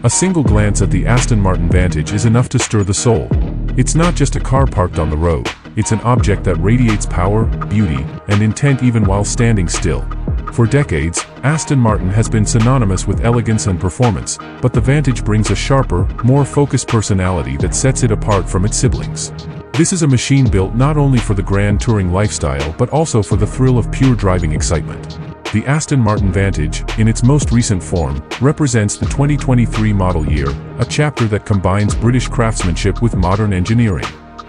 A single glance at the Aston Martin Vantage is enough to stir the soul. It's not just a car parked on the road, it's an object that radiates power, beauty, and intent even while standing still. For decades, Aston Martin has been synonymous with elegance and performance, but the Vantage brings a sharper, more focused personality that sets it apart from its siblings. This is a machine built not only for the grand touring lifestyle but also for the thrill of pure driving excitement. The Aston Martin Vantage, in its most recent form, represents the 2023 model year, a chapter that combines British craftsmanship with modern engineering.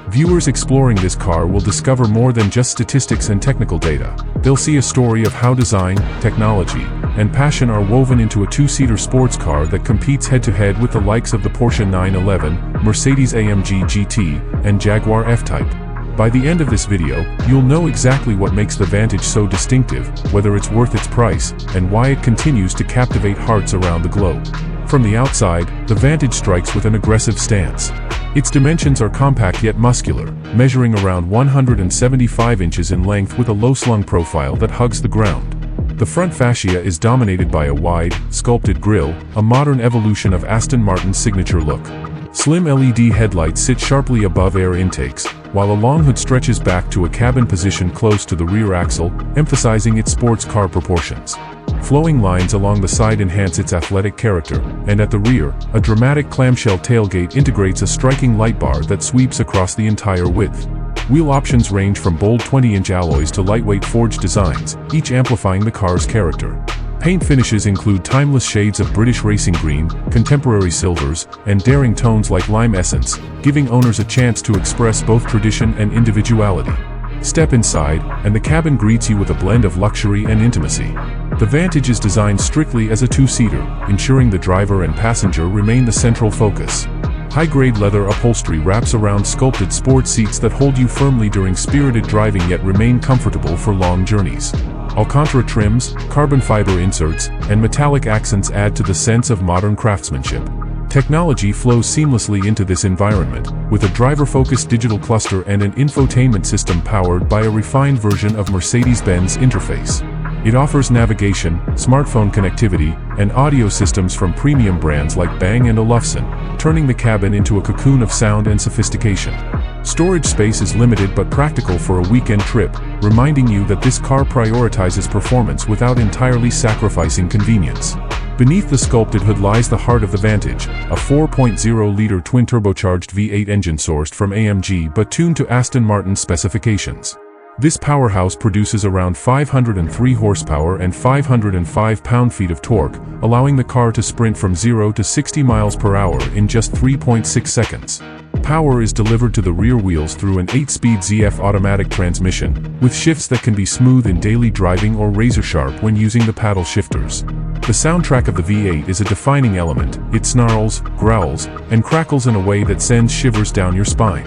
Viewers exploring this car will discover more than just statistics and technical data. They'll see a story of how design, technology, and passion are woven into a two-seater sports car that competes head-to-head with the likes of the Porsche 911, Mercedes-AMG GT, and Jaguar F-Type. By the end of this video, you'll know exactly what makes the Vantage so distinctive, whether it's worth its price, and why it continues to captivate hearts around the globe. From the outside, the Vantage strikes with an aggressive stance. Its dimensions are compact yet muscular, measuring around 175 inches in length with a low-slung profile that hugs the ground. The front fascia is dominated by a wide, sculpted grille, a modern evolution of Aston Martin's signature look. Slim LED headlights sit sharply above air intakes, while a long hood stretches back to a cabin position close to the rear axle, emphasizing its sports car proportions. Flowing lines along the side enhance its athletic character, and at the rear, a dramatic clamshell tailgate integrates a striking light bar that sweeps across the entire width. Wheel options range from bold 20-inch alloys to lightweight forged designs, each amplifying the car's character. Paint finishes include timeless shades of British racing green, contemporary silvers, and daring tones like lime essence, giving owners a chance to express both tradition and individuality. Step inside, and the cabin greets you with a blend of luxury and intimacy. The Vantage is designed strictly as a two-seater, ensuring the driver and passenger remain the central focus. High-grade leather upholstery wraps around sculpted sports seats that hold you firmly during spirited driving yet remain comfortable for long journeys. Alcantara trims, carbon fiber inserts, and metallic accents add to the sense of modern craftsmanship. Technology flows seamlessly into this environment, with a driver-focused digital cluster and an infotainment system powered by a refined version of Mercedes-Benz interface. It offers navigation, smartphone connectivity, and audio systems from premium brands like Bang & Olufsen, turning the cabin into a cocoon of sound and sophistication. Storage space is limited but practical for a weekend trip, reminding you that this car prioritizes performance without entirely sacrificing convenience. Beneath the sculpted hood lies the heart of the Vantage, a 4.0-liter twin-turbocharged V8 engine sourced from AMG but tuned to Aston Martin specifications. This powerhouse produces around 503 horsepower and 505 pound-feet of torque, allowing the car to sprint from 0 to 60 miles per hour in just 3.6 seconds. Power is delivered to the rear wheels through an 8-speed ZF automatic transmission, with shifts that can be smooth in daily driving or razor-sharp when using the paddle shifters. The soundtrack of the V8 is a defining element. It snarls, growls, and crackles in a way that sends shivers down your spine.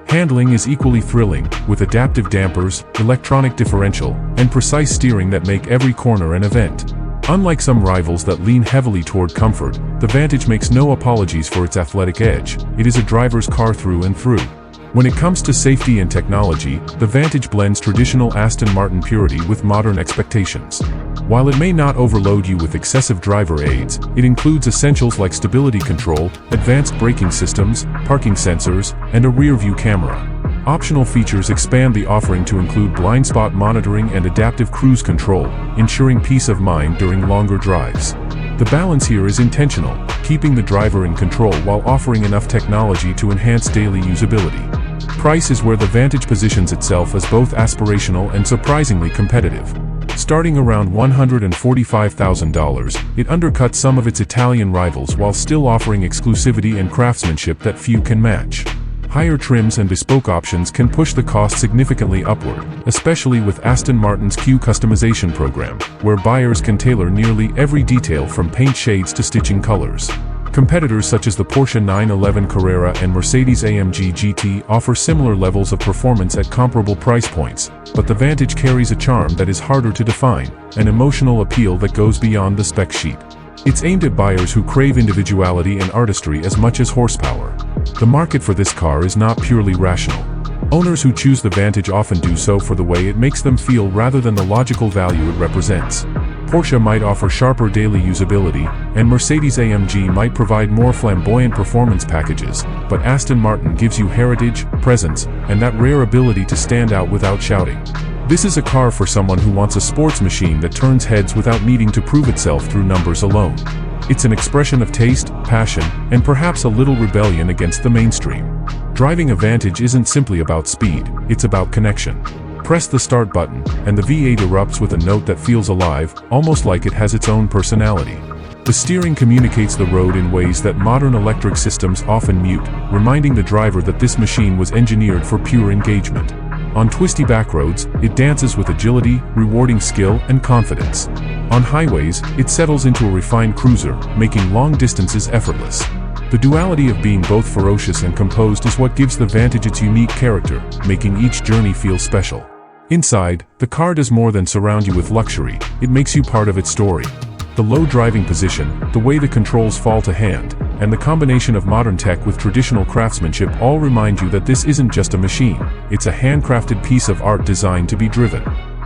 Handling is equally thrilling, with adaptive dampers, electronic differential, and precise steering that make every corner an event. Unlike some rivals that lean heavily toward comfort, the Vantage makes no apologies for its athletic edge. It is a driver's car through and through. When it comes to safety and technology, the Vantage blends traditional Aston Martin purity with modern expectations. While it may not overload you with excessive driver aids, it includes essentials like stability control, advanced braking systems, parking sensors, and a rear-view camera. Optional features expand the offering to include blind spot monitoring and adaptive cruise control, ensuring peace of mind during longer drives. The balance here is intentional, keeping the driver in control while offering enough technology to enhance daily usability. Price is where the Vantage positions itself as both aspirational and surprisingly competitive. Starting around $145,000, it undercuts some of its Italian rivals while still offering exclusivity and craftsmanship that few can match. Higher trims and bespoke options can push the cost significantly upward, especially with Aston Martin's Q customization program, where buyers can tailor nearly every detail from paint shades to stitching colors. Competitors such as the Porsche 911 Carrera and Mercedes-AMG GT offer similar levels of performance at comparable price points, but the Vantage carries a charm that is harder to define, an emotional appeal that goes beyond the spec sheet. It's aimed at buyers who crave individuality and artistry as much as horsepower. The market for this car is not purely rational. Owners who choose the Vantage often do so for the way it makes them feel rather than the logical value it represents. Porsche might offer sharper daily usability, and Mercedes-AMG might provide more flamboyant performance packages, but Aston Martin gives you heritage, presence, and that rare ability to stand out without shouting. This is a car for someone who wants a sports machine that turns heads without needing to prove itself through numbers alone. It's an expression of taste, passion, and perhaps a little rebellion against the mainstream. Driving a Vantage isn't simply about speed, it's about connection. Press the start button, and the V8 erupts with a note that feels alive, almost like it has its own personality. The steering communicates the road in ways that modern electric systems often mute, reminding the driver that this machine was engineered for pure engagement. On twisty backroads, it dances with agility, rewarding skill and confidence. On highways, it settles into a refined cruiser, making long distances effortless. The duality of being both ferocious and composed is what gives the Vantage its unique character, making each journey feel special. Inside, the car does more than surround you with luxury, it makes you part of its story. The low driving position, the way the controls fall to hand, and the combination of modern tech with traditional craftsmanship all remind you that this isn't just a machine, it's a handcrafted piece of art designed to be driven.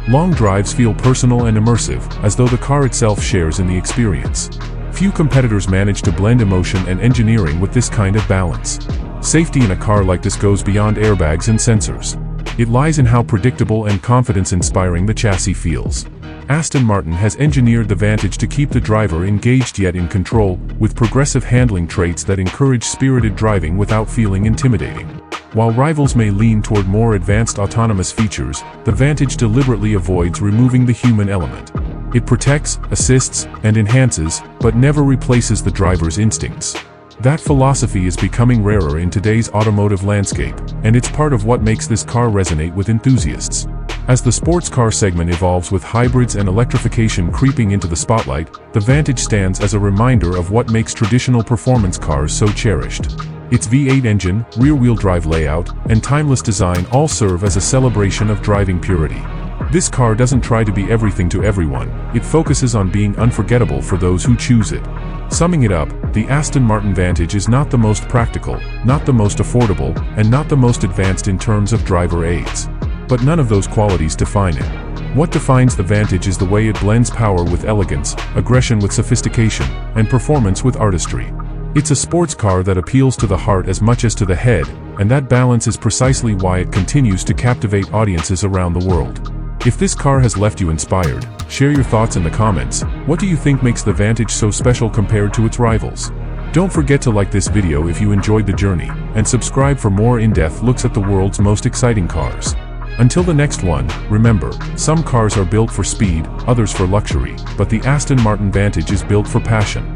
Long drives feel personal and immersive, as though the car itself shares in the experience. Few competitors manage to blend emotion and engineering with this kind of balance. Safety in a car like this goes beyond airbags and sensors. It lies in how predictable and confidence-inspiring the chassis feels. Aston Martin has engineered the Vantage to keep the driver engaged yet in control, with progressive handling traits that encourage spirited driving without feeling intimidating. While rivals may lean toward more advanced autonomous features, the Vantage deliberately avoids removing the human element. It protects, assists, and enhances, but never replaces the driver's instincts. That philosophy is becoming rarer in today's automotive landscape, and it's part of what makes this car resonate with enthusiasts. As the sports car segment evolves with hybrids and electrification creeping into the spotlight, the Vantage stands as a reminder of what makes traditional performance cars so cherished. Its V8 engine, rear-wheel drive layout, and timeless design all serve as a celebration of driving purity. This car doesn't try to be everything to everyone, it focuses on being unforgettable for those who choose it. Summing it up, the Aston Martin Vantage is not the most practical, not the most affordable, and not the most advanced in terms of driver aids. But none of those qualities define it. What defines the Vantage is the way it blends power with elegance, aggression with sophistication, and performance with artistry. It's a sports car that appeals to the heart as much as to the head, and that balance is precisely why it continues to captivate audiences around the world. If this car has left you inspired, share your thoughts in the comments. What do you think makes the Vantage so special compared to its rivals? Don't forget to like this video if you enjoyed the journey, and subscribe for more in-depth looks at the world's most exciting cars. Until the next one, remember, some cars are built for speed, others for luxury, but the Aston Martin Vantage is built for passion.